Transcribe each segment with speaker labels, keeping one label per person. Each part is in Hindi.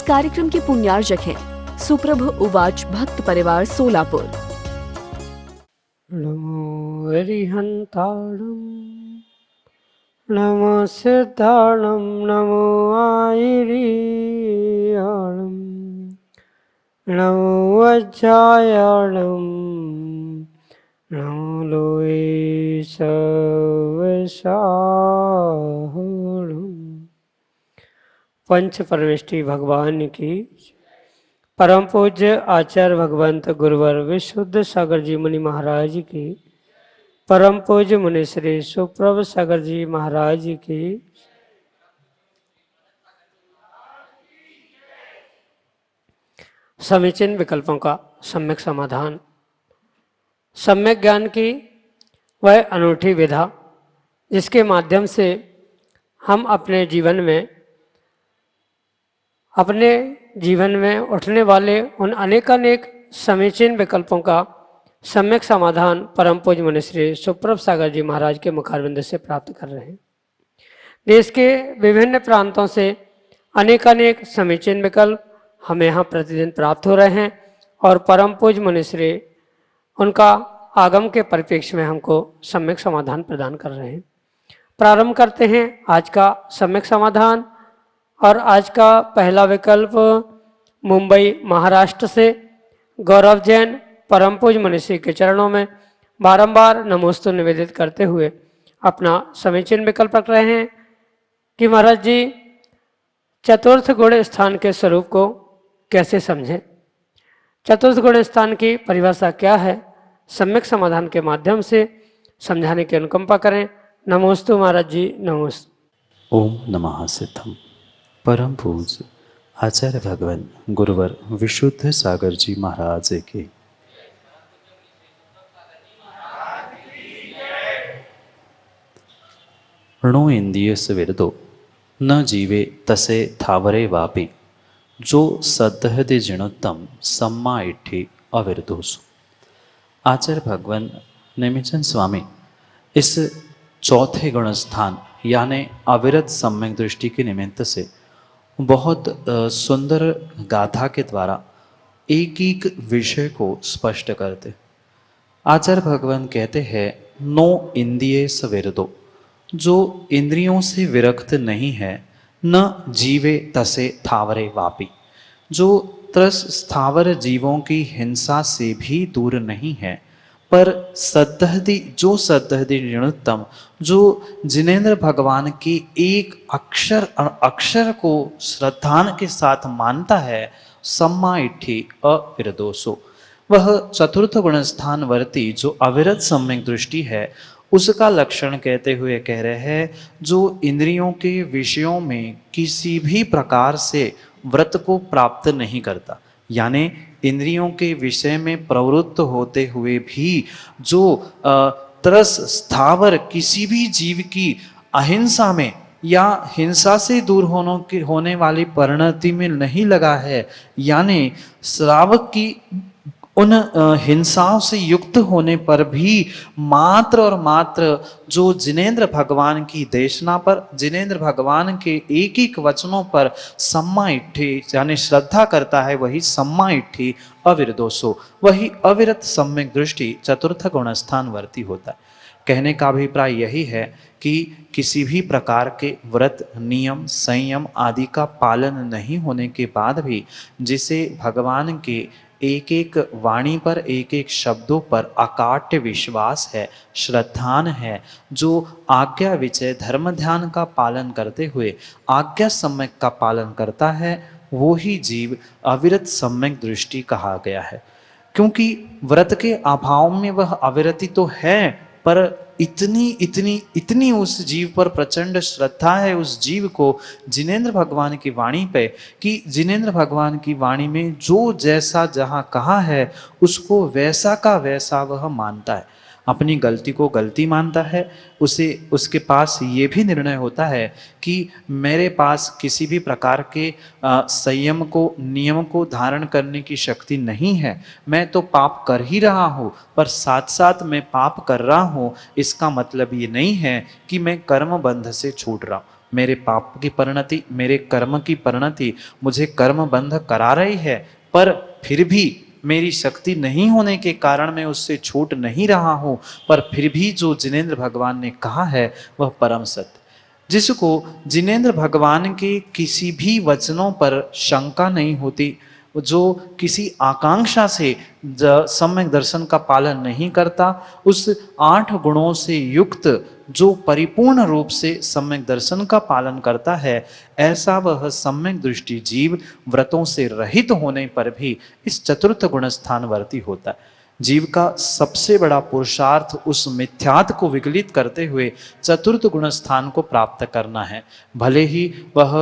Speaker 1: कार्यक्रम के पुण्यार्जक हैं सुप्रभ उवाच भक्त परिवार सोलापुर।
Speaker 2: नमो हरिहंताणं नमो सिद्धाणं नमो आयिरीयाणं नमो वज्रायाणं नमो लोये सवसाहणम्। पंच परमेष्टि भगवान की परम पूज्य आचार्य भगवंत गुरुवर विशुद्ध सागर जी मुनि महाराज की, परम पूज्य मुनि श्री सुप्रभ सागर जी महाराज की, समीचीन विकल्पों का सम्यक समाधान, सम्यक ज्ञान की वह अनूठी विधा जिसके माध्यम से हम अपने जीवन में उठने वाले उन अनेकानेक समीचीन विकल्पों का सम्यक समाधान परम पूज्य मुनि श्री सुप्रभ सागर जी महाराज के मुखारविंद से प्राप्त कर रहे हैं। देश के विभिन्न प्रांतों से अनेकानेक समीचीन विकल्प हमें यहाँ प्रतिदिन प्राप्त हो रहे हैं और परम पूज्य मुनि श्री उनका आगम के परिप्रेक्ष्य में हमको सम्यक समाधान प्रदान कर रहे हैं। प्रारंभ करते हैं आज का सम्यक समाधान। और आज का पहला विकल्प मुंबई महाराष्ट्र से गौरव जैन परम पूज्य मुनिश्री के चरणों में बारंबार नमोस्तु निवेदित करते हुए अपना समीचीन विकल्प रख रहे हैं कि महाराज जी चतुर्थ गुण स्थान के स्वरूप को कैसे समझें। चतुर्थ गुण स्थान की परिभाषा क्या है, सम्यक समाधान के माध्यम से समझाने की अनुकंपा करें। नमोस्तु महाराज जी, नमोस्तु।
Speaker 3: ओम नमः सिद्धम। परम पूज्य आचार्य भगवान गुरुवर विशुद्ध सागर जी महाराज के णो इंद्रिय विरदो न जीवे तसे थावरे वापि जो सदहदि जिणोत्तम सम्मा इट्ठी अविरदोसु। आचार्य भगवान नेमिचंद स्वामी इस चौथे गुण स्थान यानी अविरत सम्यक दृष्टि के निमित्त से बहुत सुंदर गाथा के द्वारा एक एक विषय को स्पष्ट करते। आचार्य भगवान कहते हैं नो इंद्रिय सविरदो, जो इंद्रियों से विरक्त नहीं है, न जीवे तसे थावरे वापी, जो त्रस स्थावर जीवों की हिंसा से भी दूर नहीं है, पर सद्धहदि ऋणोत्तम, जो जिनेन्द्र भगवान के एक अक्षर को श्रद्धान के साथ मानता है, सम्मा इट्ठी अविरदोसो, वह चतुर्थ गुण स्थान वर्ती जो अविरत सम्यक दृष्टि है उसका लक्षण कहते हुए कह रहे हैं जो इंद्रियों के विषयों में किसी भी प्रकार से व्रत को प्राप्त नहीं करता, यानी इंद्रियों के विषय में प्रवृत्त होते हुए भी जो तरस स्थावर किसी भी जीव की अहिंसा में या हिंसा से दूर होने वाली परिणति में नहीं लगा है, यानी श्रावक की उन हिंसाओं से युक्त होने पर भी मात्र और मात्र जो जिनेन्द्र भगवान की देशना पर, जिनेन्द्र भगवान के एक एक वचनों पर सम्मा इट्ठी यानी श्रद्धा करता है, वही सम्मा इट्ठी अविरदोसो, वही अविरत सम्यक दृष्टि चतुर्थ गुणस्थान वर्ती होता है। कहने का अभिप्राय यही है कि किसी भी प्रकार के व्रत नियम संयम आदि का पालन नहीं होने के बाद भी जिसे भगवान के एक एक वाणी पर एक एक शब्दों पर अकाट्य विश्वास है, श्रद्धान है, जो आज्ञा विचय धर्म ध्यान का पालन करते हुए आज्ञा सम्यक का पालन करता है, वो ही जीव अविरत सम्यक दृष्टि कहा गया है। क्योंकि व्रत के अभाव में वह अविरति तो है, पर इतनी उस जीव पर प्रचंड श्रद्धा है उस जीव को जिनेन्द्र भगवान की वाणी पे कि जिनेन्द्र भगवान की वाणी में जो जैसा जहाँ कहा है उसको वैसा का वैसा वह मानता है, अपनी गलती को गलती मानता है। उसे उसके पास ये भी निर्णय होता है कि मेरे पास किसी भी प्रकार के संयम को नियम को धारण करने की शक्ति नहीं है, मैं तो पाप कर ही रहा हूँ, पर साथ साथ मैं पाप कर रहा हूँ इसका मतलब ये नहीं है कि मैं कर्म बंध से छूट रहा हूँ। मेरे पाप की परिणति, मेरे कर्म की परिणति मुझे कर्म बंध करा रही है, पर फिर भी मेरी शक्ति नहीं होने के कारण मैं उससे छूट नहीं रहा हूं, पर फिर भी जो जिनेंद्र भगवान ने कहा है वह परम सत्य। जिसको जिनेंद्र भगवान के किसी भी वचनों पर शंका नहीं होती, जो किसी आकांक्षा से सम्यक दर्शन का पालन नहीं करता, उस 8 गुणों से युक्त जो परिपूर्ण रूप से सम्यक दर्शन का पालन करता है, ऐसा वह सम्यक दृष्टि जीव व्रतों से रहित होने पर भी इस चतुर्थ गुण स्थानवर्ती होता है। जीव का सबसे बड़ा पुरुषार्थ उस मिथ्यात्व को विगलित करते हुए चतुर्थ गुण स्थान को प्राप्त करना है। भले ही वह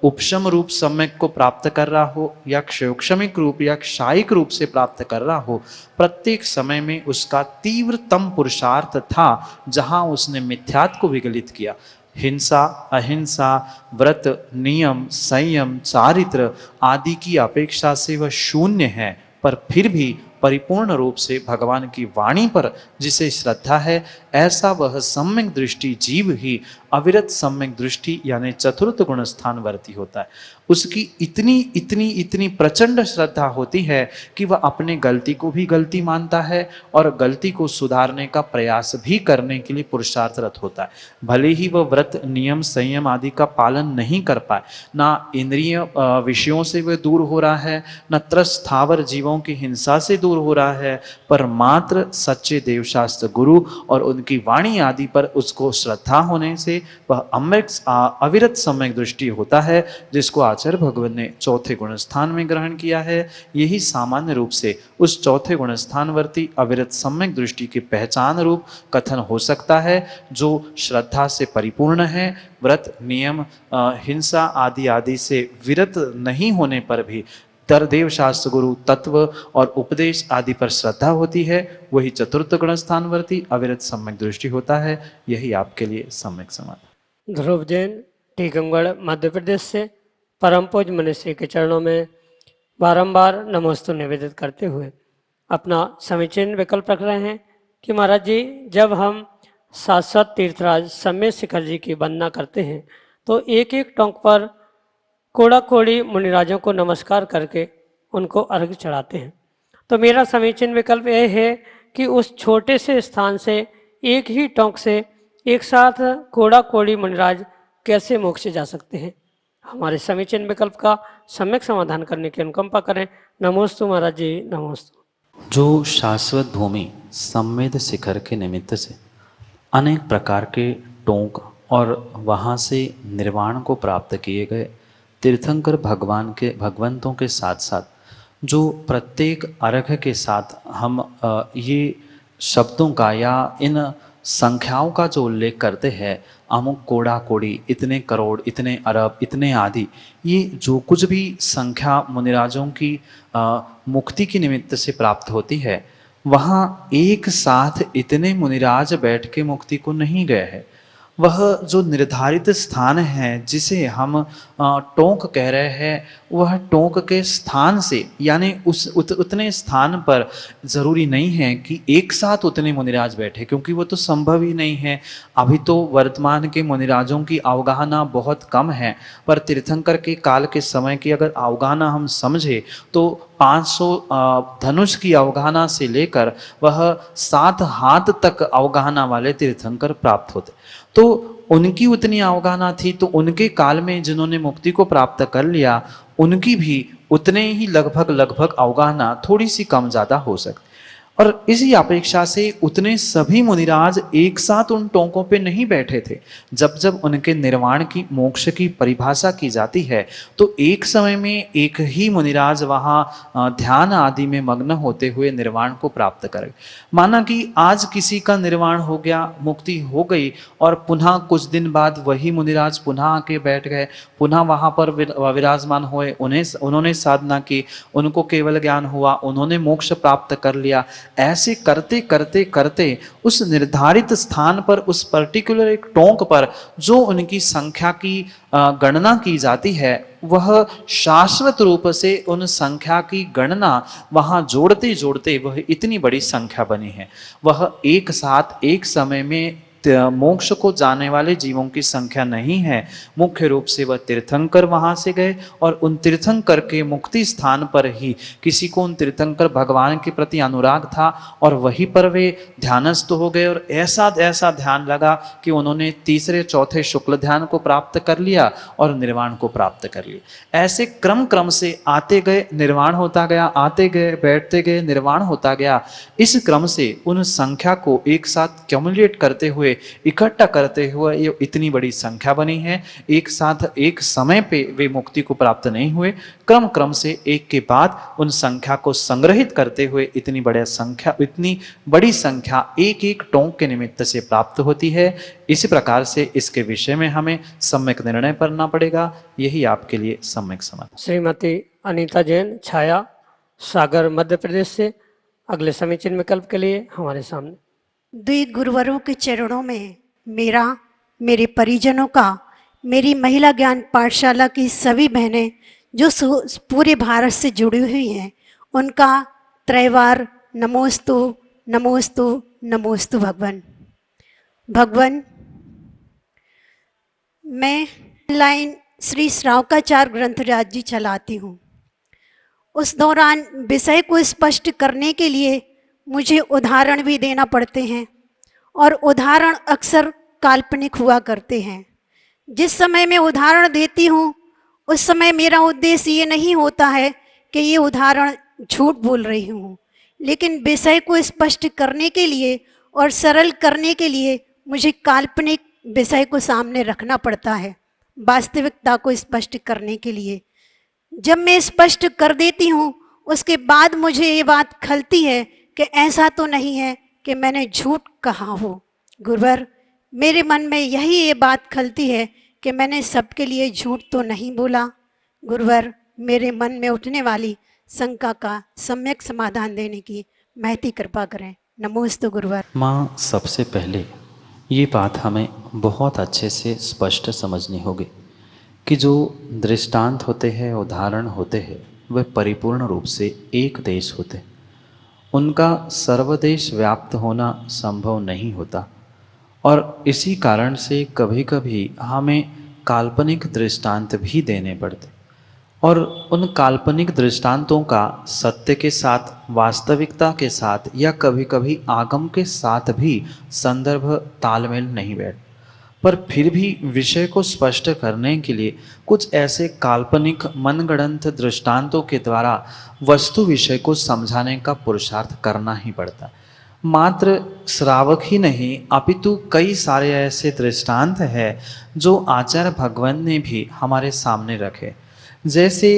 Speaker 3: उपशम रूप सम्यक को प्राप्त कर रहा हो या क्षयोक्षमिक रूप या क्षायिक रूप से प्राप्त कर रहा हो, प्रत्येक समय में उसका तीव्रतम पुरुषार्थ था जहां उसने मिथ्यात्व को विगलित किया। हिंसा, अहिंसा, व्रत, नियम, संयम, चारित्र आदि की अपेक्षा से वह शून्य है, पर फिर भी परिपूर्ण रूप से भगवान की वाणी पर जिसे श्रद्धा है, ऐसा वह सम्यक दृष्टि जीव ही अविरत सम्यक दृष्टि यानी चतुर्थ गुण स्थानवर्ती होता है। उसकी इतनी इतनी इतनी प्रचंड श्रद्धा होती है कि वह अपने गलती को भी गलती मानता है और गलती को सुधारने का प्रयास भी करने के लिए पुरुषार्थरत होता है। भले ही वह व्रत, नियम, संयम आदि का पालन नहीं कर पाए, ना इंद्रिय विषयों से वह दूर हो रहा है, न त्रस्त स्थावर जीवों की हिंसा से दूर हो रहा है, पर मात्र सच्चे देवशास्त्र गुरु और उनकी वाणी आदि पर उसको श्रद्धा होने से वह अविरत सम्यक दृष्टि होता है, जिसको आचार्य भगवान ने चौथे गुण स्थान में ग्रहण किया है। यही सामान्य रूप से उस चौथे गुण स्थानवर्ती अविरत सम्यक दृष्टि की पहचान रूप कथन हो सकता है, जो श्रद्धा से परिपूर्ण है, व्रत, नियम, हिंसा आदि आदि से विरत नहीं होने पर भी देव शास्त्र गुरु तत्व और उपदेश आदि पर श्रद्धा होती है, वही चतुर्थ गुण स्थानवर्ती अविरत सम्यक दृष्टि होता है। यही आपके लिए सम्यक समाधान।
Speaker 2: ध्रुव जैन, टीकमगढ़, मध्य प्रदेश से परम पूज्य मनीषी के चरणों में बारंबार नमोस्तु निवेदित करते हुए अपना समीचीन विकल्प रख रहे हैं कि महाराज जी, जब हम शाश्वत तीर्थराज सम्यक शिखर जी की वंदना करते हैं तो एक एक टोंक पर कोड़ा कोड़ी मुनिराजों को नमस्कार करके उनको अर्घ्य चढ़ाते हैं। तो मेरा समीचीन विकल्प यह है कि उस छोटे से स्थान से एक ही टोंक से एक साथ कोड़ा कोड़ी मुनिराज कैसे मोक्ष जा सकते हैं। हमारे समीचीन विकल्प का सम्यक समाधान करने की अनुकंपा करें। नमोस्तु महाराज जी, नमोस्तु।
Speaker 3: जो शाश्वत भूमि सम्मेद शिखर के निमित्त से अनेक प्रकार के टोंक और वहाँ से निर्वाण को प्राप्त किए गए तीर्थंकर भगवंतों के साथ साथ जो प्रत्येक अर्घ्य के साथ हम ये शब्दों का या इन संख्याओं का जो उल्लेख करते हैं, अमुक कोड़ा कोड़ी, इतने करोड़, इतने अरब, इतने आदि, ये जो कुछ भी संख्या मुनिराजों की मुक्ति के निमित्त से प्राप्त होती है, वहाँ एक साथ इतने मुनिराज बैठ के मुक्ति को नहीं गए हैं। वह जो निर्धारित स्थान है जिसे हम टोंक कह रहे हैं, वह टोंक के स्थान से यानी उतने स्थान पर जरूरी नहीं है कि एक साथ उतने मुनिराज बैठे, क्योंकि वो तो संभव ही नहीं है। अभी तो वर्तमान के मुनिराजों की अवगाहना बहुत कम है, पर तीर्थंकर के काल के समय की अगर अवगाहना हम समझे तो 500 धनुष की अवगाहना से लेकर वह 7 हाथ तक अवगाहना वाले तीर्थंकर प्राप्त होते। तो उनकी उतनी अवगाहना थी, तो उनके काल में जिन्होंने मुक्ति को प्राप्त कर लिया, उनकी भी उतने ही लगभग अवगाहना थोड़ी सी कम ज्यादा हो सकती। और इसी अपेक्षा से उतने सभी मुनिराज एक साथ उन टोंकों पे नहीं बैठे थे। जब जब उनके निर्वाण की, मोक्ष की परिभाषा की जाती है तो एक समय में एक ही मुनिराज वहाँ ध्यान आदि में मग्न होते हुए निर्वाण को प्राप्त करे। माना कि आज किसी का निर्वाण हो गया, मुक्ति हो गई, और पुनः कुछ दिन बाद वही मुनिराज पुनः आके बैठ गए, पुनः वहाँ पर विराजमान हुए, उन्होंने साधना की, उनको केवल ज्ञान हुआ, उन्होंने मोक्ष प्राप्त कर लिया। ऐसे करते करते करते उस निर्धारित स्थान पर, उस पर्टिकुलर एक टोंक पर जो उनकी संख्या की गणना की जाती है, वह शाश्वत रूप से उन संख्या की गणना वहां जोड़ते जोड़ते वह इतनी बड़ी संख्या बनी है। वह एक साथ एक समय में मोक्ष को जाने वाले जीवों की संख्या नहीं है। मुख्य रूप से वह तीर्थंकर वहां से गए और उन तीर्थंकर के मुक्ति स्थान पर ही किसी को उन तीर्थंकर भगवान के प्रति अनुराग था और वहीं पर वे ध्यानस्थ हो गए और ऐसा ऐसा ध्यान लगा कि उन्होंने तीसरे चौथे शुक्ल ध्यान को प्राप्त कर लिया और निर्वाण को प्राप्त कर लिया। ऐसे क्रम क्रम से आते गए, निर्वाण होता गया, आते गए, बैठते गए, निर्वाण होता गया। इस क्रम से उन संख्या को एक साथ क्यूमुलेट करते हुए, इकट्ठा करते हुए ये इतनी बड़ी संख्या बनी है। एक साथ एक समय पे वे मुक्ति को प्राप्त नहीं हुए, क्रम क्रम से एक के बाद उन संख्या को संग्रहित करते हुए इतनी बड़ी संख्या एक एक टोंक के निमित्त से प्राप्त होती है। इसी प्रकार से इसके विषय में हमें सम्यक निर्णय करना पड़ेगा। यही आपके लिए सम्यक समाधान।
Speaker 2: श्रीमती अनीता जैन, छाया, सागर, मध्य प्रदेश से अगले समीचीन विकल्प के लिए हमारे सामने।
Speaker 4: द्वि गुरुवरों के चरणों में मेरा, मेरे परिजनों का, मेरी महिला ज्ञान पाठशाला की सभी बहनें जो पूरे भारत से जुड़ी हुई हैं, उनका त्रैवार नमोस्तु नमोस्तु नमोस्तु भगवान। भगवान, मैं ऑनलाइन श्री श्रावकाचार ग्रंथराज जी चलाती हूँ। उस दौरान विषय को स्पष्ट करने के लिए मुझे उदाहरण भी देना पड़ते हैं और उदाहरण अक्सर काल्पनिक हुआ करते हैं। जिस समय मैं उदाहरण देती हूँ उस समय मेरा उद्देश्य ये नहीं होता है कि ये उदाहरण झूठ बोल रही हूँ, लेकिन विषय को स्पष्ट करने के लिए और सरल करने के लिए मुझे काल्पनिक विषय को सामने रखना पड़ता है वास्तविकता को स्पष्ट करने के लिए। जब मैं स्पष्ट कर देती हूँ उसके बाद मुझे ये बात खलती है कि ऐसा तो नहीं है कि मैंने झूठ कहा हो। गुरुवर, मेरे मन में यही ये बात खलती है कि मैंने सबके लिए झूठ तो नहीं बोला। गुरुवर, मेरे मन में उठने वाली शंका का सम्यक समाधान देने की महती कृपा करें। नमोस्तु गुरुवर।
Speaker 3: माँ, सबसे पहले ये बात हमें बहुत अच्छे से स्पष्ट समझनी होगी कि जो दृष्टांत होते हैं, उदाहरण होते हैं, वे परिपूर्ण रूप से एक देश होते हैं। उनका सर्वदेश व्याप्त होना संभव नहीं होता और इसी कारण से कभी कभी हमें काल्पनिक दृष्टांत भी देने पड़ते और उन काल्पनिक दृष्टांतों का सत्य के साथ, वास्तविकता के साथ या कभी कभी आगम के साथ भी संदर्भ तालमेल नहीं बैठ, पर फिर भी विषय को स्पष्ट करने के लिए कुछ ऐसे काल्पनिक मनगढ़ंत दृष्टांतों के द्वारा वस्तु विषय को समझाने का पुरुषार्थ करना ही पड़ता। मात्र श्रावक ही नहीं अपितु कई सारे ऐसे दृष्टांत हैं जो आचार्य भगवान ने भी हमारे सामने रखे। जैसे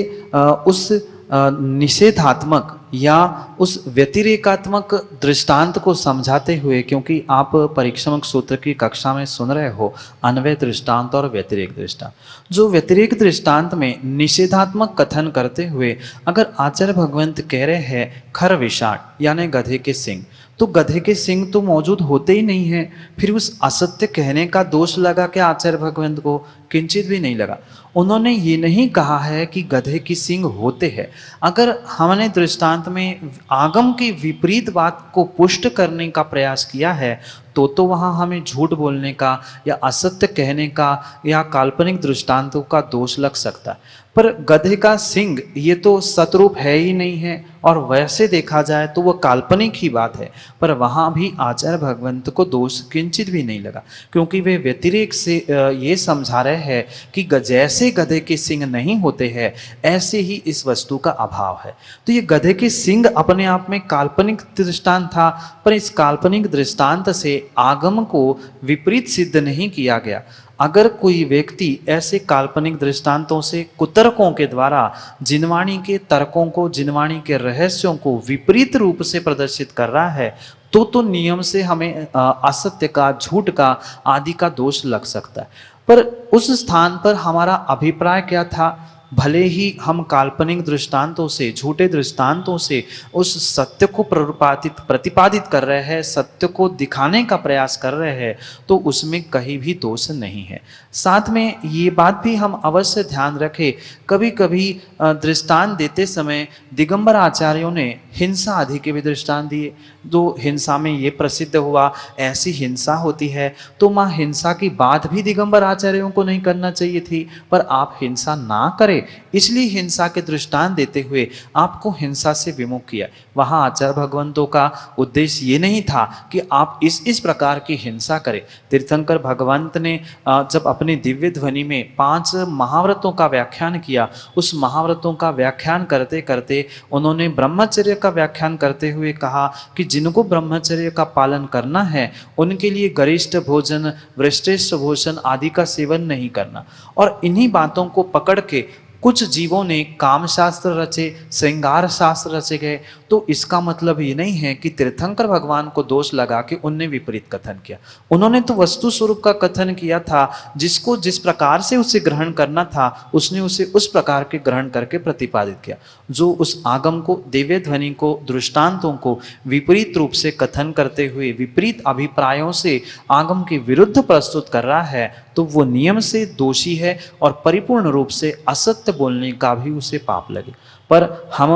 Speaker 3: उस निषेधात्मक या उस व्यतिरेकात्मक दृष्टांत को समझाते हुए, क्योंकि आप परीक्षात्मक सूत्र की कक्षा में सुन रहे हो अन्वय दृष्टांत और व्यतिरेक दृष्टांत। जो व्यतिरेक दृष्टांत में निषेधात्मक कथन करते हुए अगर आचार्य भगवंत कह रहे हैं खर विषाण यानी गधे के सिंग, तो गधे के सिंग तो मौजूद होते ही नहीं है, फिर उस असत्य कहने का दोष लगा कि आचार्य भगवंत को किंचित भी नहीं लगा। उन्होंने ये नहीं कहा है कि गधे की सिंग होते हैं। अगर हमने दृष्टांत में आगम की विपरीत बात को पुष्ट करने का प्रयास किया है तो वहाँ हमें झूठ बोलने का या असत्य कहने का या काल्पनिक दृष्टांतों का दोष लग सकता है। पर गधे का सिंग ये तो सतरूप है ही नहीं है और वैसे देखा जाए तो वह काल्पनिक ही बात है, पर वहाँ भी आचार्य भगवंत को दोष किंचित भी नहीं लगा, क्योंकि वे व्यतिरेक से ये समझा रहे हैं कि जैसे गधे के सिंग नहीं होते हैं ऐसे ही इस वस्तु का अभाव है। तो ये गधे के सिंग अपने आप में काल्पनिक दृष्टांत था, पर इस काल्पनिक दृष्टांत से आगम को विपरीत सिद्ध नहीं किया गया। अगर कोई व्यक्ति ऐसे काल्पनिक दृष्टांतों से कुतर्कों के द्वारा जिनवाणी के तर्कों को, जिनवाणी के रहस्यों को विपरीत रूप से प्रदर्शित कर रहा है तो नियम से हमें असत्य का, झूठ का आदि का दोष लग सकता है। पर उस स्थान पर हमारा अभिप्राय क्या था? भले ही हम काल्पनिक दृष्टांतों से, झूठे दृष्टांतों से उस सत्य को प्रतिपादित कर रहे हैं, सत्य को दिखाने का प्रयास कर रहे हैं, तो उसमें कहीं भी दोष नहीं है। साथ में ये बात भी हम अवश्य ध्यान रखें, कभी कभी दृष्टांत देते समय दिगंबर आचार्यों ने हिंसा आदि के भी दृष्टांत दिए। तो हिंसा में ये प्रसिद्ध हुआ ऐसी हिंसा होती है, तो माँ हिंसा की बात भी दिगंबर आचार्यों को नहीं करना चाहिए थी, पर आप हिंसा ना करें इसलिए हिंसा के दृष्टांत देते हुए आपको हिंसा से विमुख किया। वहाँ आचार्य भगवंतों का उद्देश्य ये नहीं था कि आप इस प्रकार की हिंसा करें। तीर्थंकर भगवंत ने जब अपनी दिव्य ध्वनि में 5 महाव्रतों का व्याख्यान किया, उस महाव्रतों का व्याख्यान करते करते उन्होंने ब्रह्मचर्य का व्याख्यान करते हुए कहा कि जिनको ब्रह्मचर्य का पालन करना है उनके लिए गरिष्ठ भोजन, वृष्टिष्ठ भोजन आदि का सेवन नहीं करना। और इन्हीं बातों को पकड़ के कुछ जीवों ने काम शास्त्र रचे, श्रृंगार शास्त्र रचे गए। तो इसका मतलब ये नहीं है कि तीर्थंकर भगवान को दोष लगा के उनने विपरीत कथन किया। उन्होंने तो वस्तु स्वरूप का कथन किया था, जिसको जिस प्रकार से उसे ग्रहण करना था उसने उसे उस प्रकार के ग्रहण करके प्रतिपादित किया। जो उस आगम को, दिव्य ध्वनि को, दृष्टांतों को विपरीत रूप से कथन करते हुए विपरीत अभिप्रायों से आगम के विरुद्ध प्रस्तुत कर रहा है, तो वो नियम से दोषी है और परिपूर्ण रूप से असत्य बोलने का भी उसे पाप लगे। पर हम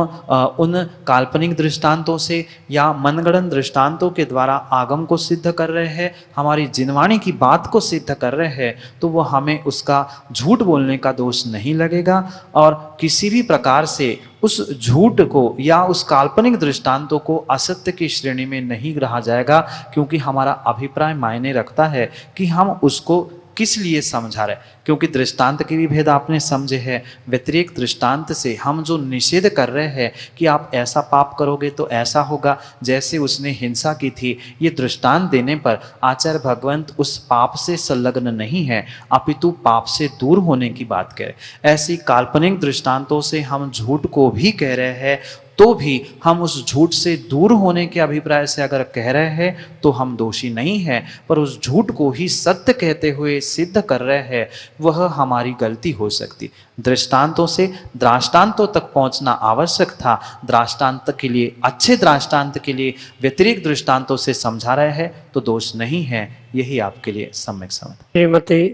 Speaker 3: उन काल्पनिक दृष्टांतों से या मनगढ़ंत दृष्टांतों के द्वारा आगम को सिद्ध कर रहे हैं, हमारी जिनवाणी की बात को सिद्ध कर रहे हैं, तो वो हमें उसका झूठ बोलने का दोष नहीं लगेगा और किसी भी प्रकार से उस झूठ को या उस काल्पनिक दृष्टांतों को असत्य की श्रेणी में नहीं रहा जाएगा, क्योंकि हमारा अभिप्राय मायने रखता है कि हम उसको किस लिए समझा रहे। क्योंकि दृष्टांत के भी भेद आपने समझे हैं। व्यतिरेक दृष्टांत से हम जो निषेध कर रहे हैं कि आप ऐसा पाप करोगे तो ऐसा होगा, जैसे उसने हिंसा की थी, ये दृष्टांत देने पर आचार्य भगवंत उस पाप से संलग्न नहीं है, अपितु पाप से दूर होने की बात कह रहे। ऐसी काल्पनिक दृष्टांतों से हम झूठ को भी कह रहे हैं, तो भी हम उस झूठ से दूर होने के अभिप्राय से अगर कह रहे हैं तो हम दोषी नहीं हैं, पर उस झूठ को ही सत्य कहते हुए सिद्ध कर रहे हैं, वह हमारी गलती हो सकती। दृष्टांतों से दृष्टांतों तक पहुंचना आवश्यक था। दृष्टांत के लिए, अच्छे दृष्टांत के लिए व्यतिरिक्त दृष्टांतों से समझा रहे हैं तो दोष नहीं है। यही आपके लिए सम्यक समझ।
Speaker 2: श्रीमती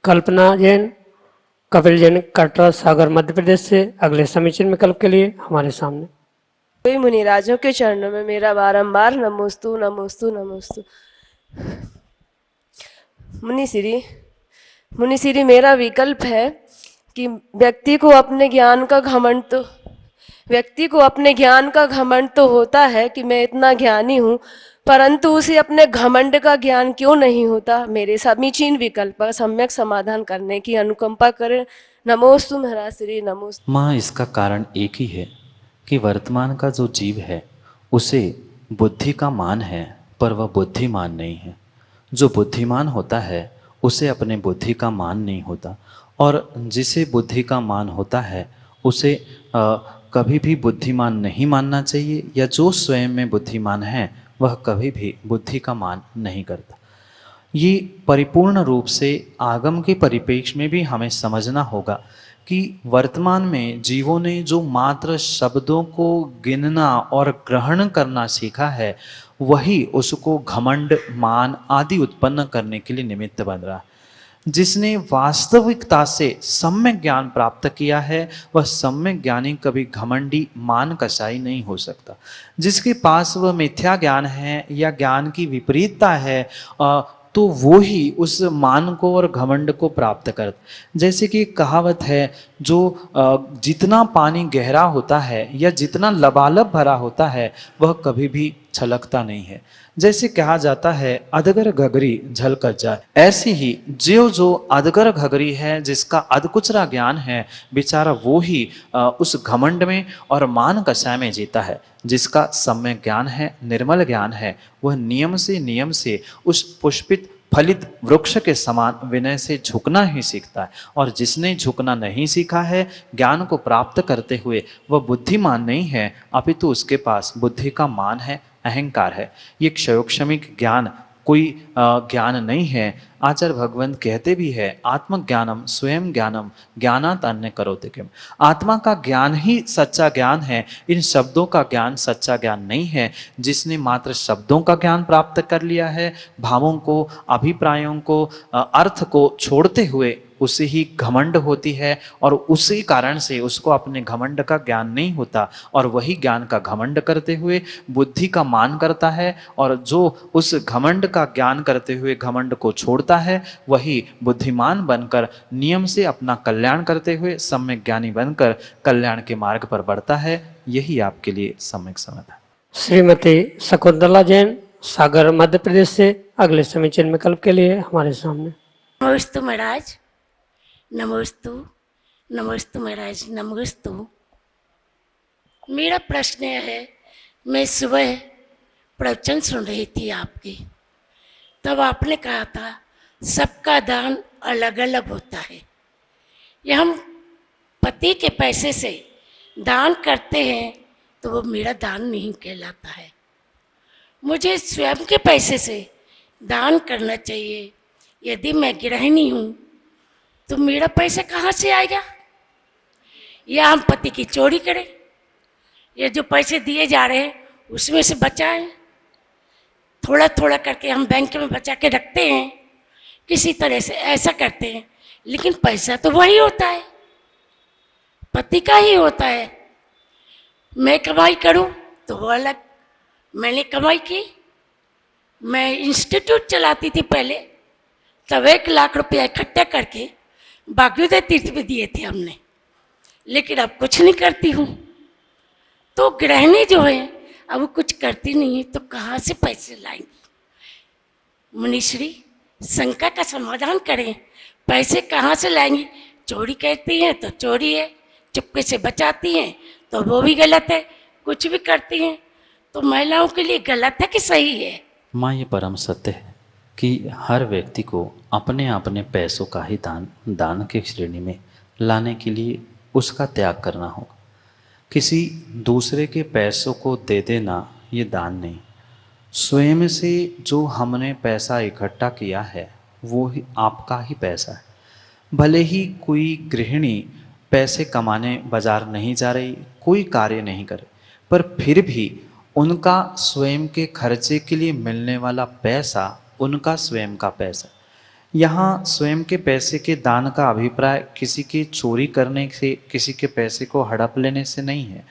Speaker 2: कल्पना जैन, कपिल जैन, कटरा सागर मध्य प्रदेश से अगले समीचीन विकल्प के लिए हमारे सामने।
Speaker 5: कोई मुनिराजों के चरणों में मेरा बारंबार नमोस्तु नमोस्तु नमोस्तु। मुनिश्री, मेरा विकल्प है कि व्यक्ति को अपने ज्ञान का घमंड तो होता है कि मैं इतना ज्ञानी हूँ, परंतु उसे अपने घमंड का ज्ञान क्यों नहीं होता। मेरे समीचीन विकल्प का सम्यक समाधान करने की अनुकंपा करें। नमोस्तु महाराज श्री नमोस्तु।
Speaker 3: माँ, इसका कारण एक ही है कि वर्तमान का जो जीव है उसे बुद्धि का मान है, पर वह बुद्धिमान नहीं है। जो बुद्धिमान होता है उसे अपने बुद्धि का मान नहीं होता, और जिसे बुद्धि का मान होता है उसे कभी भी बुद्धिमान नहीं मानना चाहिए, या जो स्वयं में बुद्धिमान है वह कभी भी बुद्धि का मान नहीं करता। ये परिपूर्ण रूप से आगम के परिप्रेक्ष्य में भी हमें समझना होगा कि वर्तमान में जीवों ने जो मात्र शब्दों को गिनना और ग्रहण करना सीखा है, वही उसको घमंड, मान आदि उत्पन्न करने के लिए निमित्त बन रहा है। जिसने वास्तविकता से सम्यक ज्ञान प्राप्त किया है, वह सम्यक ज्ञानी कभी घमंडी, मान कसाई नहीं हो सकता। जिसके पास वह मिथ्या ज्ञान है या ज्ञान की विपरीतता है, तो वो ही उस मान को और घमंड को प्राप्त करता। जैसे कि कहावत है, जो जितना पानी गहरा होता है या जितना लबालब भरा होता है वह कभी भी छलकता नहीं है। जैसे कहा जाता है, अधगर घगरी झलकत जाए, ऐसे ही जो अधगर घगरी है, जिसका अधकुचरा ज्ञान है, बेचारा वो ही उस घमंड में और मान कषाय में जीता है। जिसका सम्यक ज्ञान है, निर्मल ज्ञान है, वह नियम से उस पुष्पित फलित वृक्ष के समान विनय से झुकना ही सीखता है। और जिसने झुकना नहीं सीखा है, ज्ञान को प्राप्त करते हुए वह बुद्धिमान नहीं है, अपितु उसके पास बुद्धि का मान है, अहंकार है। ये क्षयोक्षमिक ज्ञान कोई ज्ञान नहीं है। आचार्य भगवंत कहते भी है, आत्मज्ञानम स्वयं ज्ञानम ज्ञानात अन्य करोति किम। आत्मा का ज्ञान ही सच्चा ज्ञान है, इन शब्दों का ज्ञान सच्चा ज्ञान नहीं है। जिसने मात्र शब्दों का ज्ञान प्राप्त कर लिया है, भावों को, अभिप्रायों को, अर्थ को छोड़ते हुए उसे ही घमंड होती है, और उसी कारण से उसको अपने घमंड का ज्ञान नहीं होता, और वही ज्ञान का घमंड करते हुए बुद्धि का मान करता है, और जो उस घमंड का ज्ञान करते हुए घमंड को छोड़ता है, वही बुद्धिमान बनकर नियम से अपना कल्याण करते हुए सम्यक ज्ञानी बनकर कल्याण के मार्ग पर बढ़ता है। यही आपके लिए सम्यक समाधान।
Speaker 2: श्रीमती शकुंतला जैन, सागर, मध्य प्रदेश से अगले समीचीन विकल्प के लिए हमारे सामने।
Speaker 6: नमोस्तु महाराज, नमोस्तु, नमोस्तु महाराज, नमोस्तु। मेरा प्रश्न है, मैं सुबह प्रवचन सुन रही थी आपके, तब आपने कहा था सबका दान अलग अलग होता है। ये हम पति के पैसे से दान करते हैं तो वो मेरा दान नहीं कहलाता है। मुझे स्वयं के पैसे से दान करना चाहिए। यदि मैं गृहिणी हूँ तो मेरा पैसा कहाँ से आएगा? या हम पति की चोरी करें, या जो पैसे दिए जा रहे हैं उसमें से बचाएं। थोड़ा थोड़ा करके हम बैंक में बचा के रखते हैं, किसी तरह से ऐसा करते हैं, लेकिन पैसा तो वही होता है, पति का ही होता है। मैं कमाई करूं तो वो अलग। मैंने कमाई की, मैं इंस्टीट्यूट चलाती थी पहले, तब 1 लाख रुपया इकट्ठा करके बाग्योदय तीर्थ में दिए थे हमने, लेकिन अब कुछ नहीं करती हूँ। तो गृहिणी जो है अब वो कुछ करती नहीं है, तो कहाँ से पैसे लाएंगी? मुनिश्री शंका का समाधान करें, पैसे कहाँ से लाएंगी? चोरी कहती हैं तो चोरी है, चुपके से बचाती हैं तो वो भी गलत है, कुछ भी करती हैं तो महिलाओं के लिए गलत है कि सही है?
Speaker 3: माँ, ये परम सत्य है कि हर व्यक्ति को अपने अपने पैसों का ही दान की श्रेणी में लाने के लिए उसका त्याग करना होगा। किसी दूसरे के पैसों को दे देना ये दान नहीं। स्वयं से जो हमने पैसा इकट्ठा किया है वो ही आपका ही पैसा है। भले ही कोई गृहिणी पैसे कमाने बाजार नहीं जा रही, कोई कार्य नहीं करे, पर फिर भी उनका स्वयं के खर्चे के लिए मिलने वाला पैसा उनका स्वयं का पैसा। यहाँ स्वयं के पैसे के दान का अभिप्राय किसी की चोरी करने से, किसी के पैसे को हड़प लेने से नहीं है,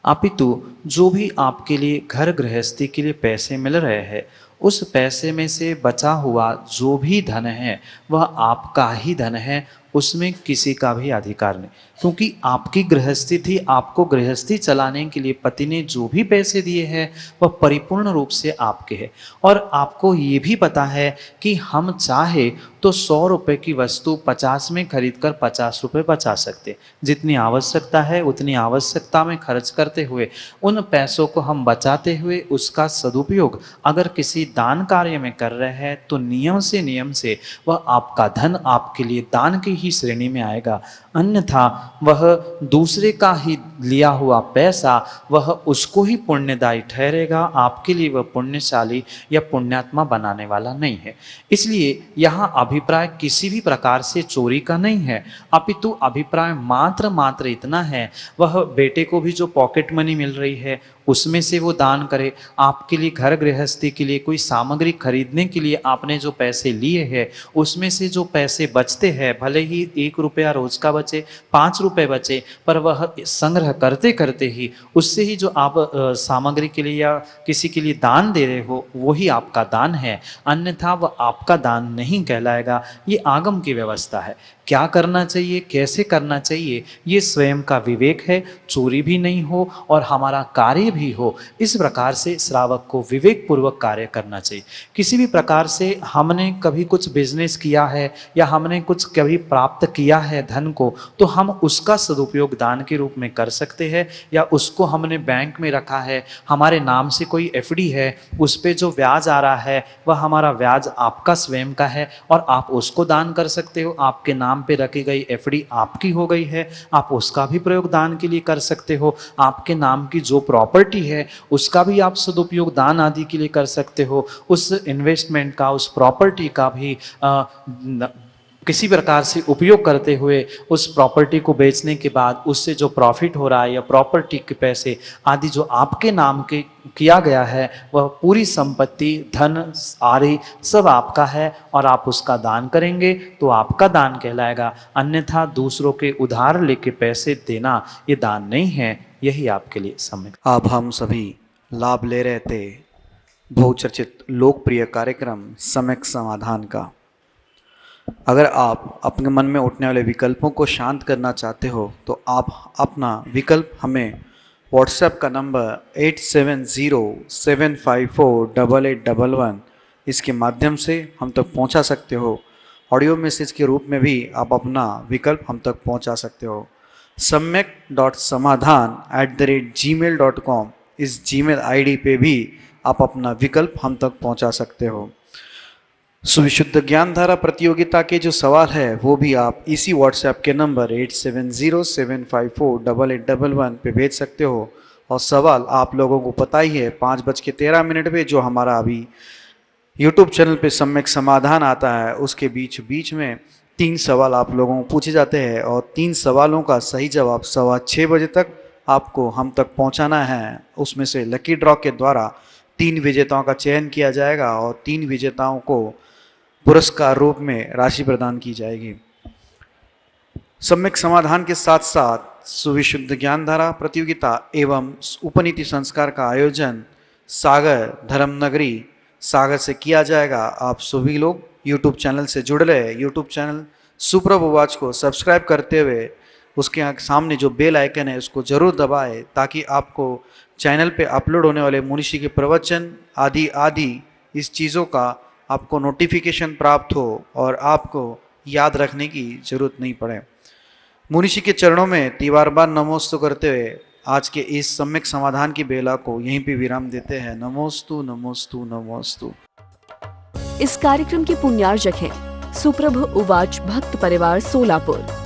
Speaker 3: अपितु जो भी आपके लिए घर गृहस्थी के लिए पैसे मिल रहे हैं, उस पैसे में से बचा हुआ जो भी धन है वह आपका ही धन है, उसमें किसी का भी अधिकार नहीं। क्योंकि आपकी गृहस्थी थी, आपको गृहस्थी चलाने के लिए पति ने जो भी पैसे दिए हैं वह परिपूर्ण रूप से आपके हैं। और आपको ये भी पता है कि हम चाहे तो 100 रुपये की वस्तु 50 में खरीद कर 50 रुपये बचा सकते। जितनी आवश्यकता है उतनी आवश्यकता में खर्च करते हुए उन पैसों को हम बचाते हुए उसका सदुपयोग अगर किसी दान कार्य में कर रहे हैं तो नियम से वह आपका धन आपके लिए दान की ही श्रेणी में आएगा। अन्यथा वह दूसरे का ही लिया हुआ पैसा वह उसको ही पुण्यदायी ठहरेगा, आपके लिए वह पुण्यशाली या पुण्यात्मा बनाने वाला नहीं है। इसलिए यहाँ अभिप्राय किसी भी प्रकार से चोरी का नहीं है, अपितु अभिप्राय मात्र इतना है, वह बेटे को भी जो पॉकेट मनी मिल रही है उसमें से वो दान करे। आपके लिए घर गृहस्थी के लिए कोई सामग्री खरीदने के लिए आपने जो पैसे लिए हैं उसमें से जो पैसे बचते हैं, भले ही 1 रुपया रोज का बचे, 5 रुपए बचे, पर वह संग्रह करते करते ही उससे ही जो आप सामग्री के लिए या किसी के लिए दान दे रहे हो वही आपका दान है, अन्यथा वह आपका दान नहीं कहलाएगा। ये आगम की व्यवस्था है। क्या करना चाहिए, कैसे करना चाहिए, ये स्वयं का विवेक है। चोरी भी नहीं हो और हमारा कार्य भी हो, इस प्रकार से श्रावक को विवेक पूर्वक कार्य करना चाहिए। किसी भी प्रकार से हमने कभी कुछ बिजनेस किया है या हमने कुछ कभी प्राप्त किया है धन को, तो हम उसका सदुपयोग दान के रूप में कर सकते हैं, या उसको हमने बैंक में रखा है, हमारे नाम से कोई एफडी है, उस पर जो ब्याज आ रहा है वह हमारा ब्याज आपका स्वयं का है और आप उसको दान कर सकते हो। आपके नाम पे रखी गई एफडी आपकी हो गई है, आप उसका भी प्रयोग दान के लिए कर सकते हो। आपके नाम की जो प्रॉपर्टी प्रॉपर्टी है उसका भी आप सदुपयोग दान आदि के लिए कर सकते हो। उस इन्वेस्टमेंट का, उस प्रॉपर्टी का भी किसी प्रकार से उपयोग करते हुए उस प्रॉपर्टी को बेचने के बाद उससे जो प्रॉफिट हो रहा है या प्रॉपर्टी के पैसे आदि जो आपके नाम के किया गया है वह पूरी संपत्ति, धन आदि सब आपका है और आप उसका दान करेंगे तो आपका दान कहलाएगा। अन्यथा दूसरों के उधार लेके पैसे देना ये दान नहीं है। यही आपके लिए सम्यक।
Speaker 7: अब हम सभी लाभ ले रहे थे बहुचर्चित लोकप्रिय कार्यक्रम सम्यक समाधान का। अगर आप अपने मन में उठने वाले विकल्पों को शांत करना चाहते हो तो आप अपना विकल्प हमें व्हाट्सएप का नंबर 8707548811 इसके माध्यम से हम तक पहुंचा सकते हो। ऑडियो मैसेज के रूप में भी आप अपना विकल्प हम तक पहुंचा सकते हो। samyak.samadhan@gmail.com इस जीमेल आईडी पे भी आप अपना विकल्प हम तक पहुंचा सकते हो। सुविशुद्ध ज्ञान धारा प्रतियोगिता के जो सवाल है वो भी आप इसी व्हाट्सएप के नंबर 8707548811 पे भेज सकते हो। और सवाल आप लोगों को पता ही है 5:13 पे जो हमारा अभी यूट्यूब चैनल पे सम्यक समाधान आता है उसके बीच में 3 सवाल आप लोगों को पूछे जाते हैं और 3 सवालों का सही जवाब 6:15 बजे तक आपको हम तक पहुंचाना है। उसमें से लकी ड्रॉ के द्वारा 3 विजेताओं का चयन किया जाएगा और 3 विजेताओं को पुरस्कार रूप में राशि प्रदान की जाएगी। सम्यक समाधान के साथ साथ सुविशुद्ध ज्ञान धारा प्रतियोगिता एवं उपनीति संस्कार का आयोजन सागर धर्मनगरी सागर से किया जाएगा। आप सभी लोग यूट्यूब चैनल से जुड़ रहे। यूट्यूब चैनल सुप्रभ उवाच को सब्सक्राइब करते हुए उसके सामने जो बेल आइकन है उसको जरूर दबाएं ताकि आपको चैनल पे अपलोड होने वाले मुनिषी के प्रवचन आदि इस चीज़ों का आपको नोटिफिकेशन प्राप्त हो और आपको याद रखने की जरूरत नहीं पड़े। मुनिषी के चरणों में तीबार बार नमोस्तु करते हुए आज के इस सम्यक समाधान की बेला को यहीं पे विराम देते हैं। नमोस्तु नमोस्तु नमोस्तु।
Speaker 1: इस कार्यक्रम के पुण्यार्जक हैं सुप्रभ उवाच भक्त परिवार सोलापुर।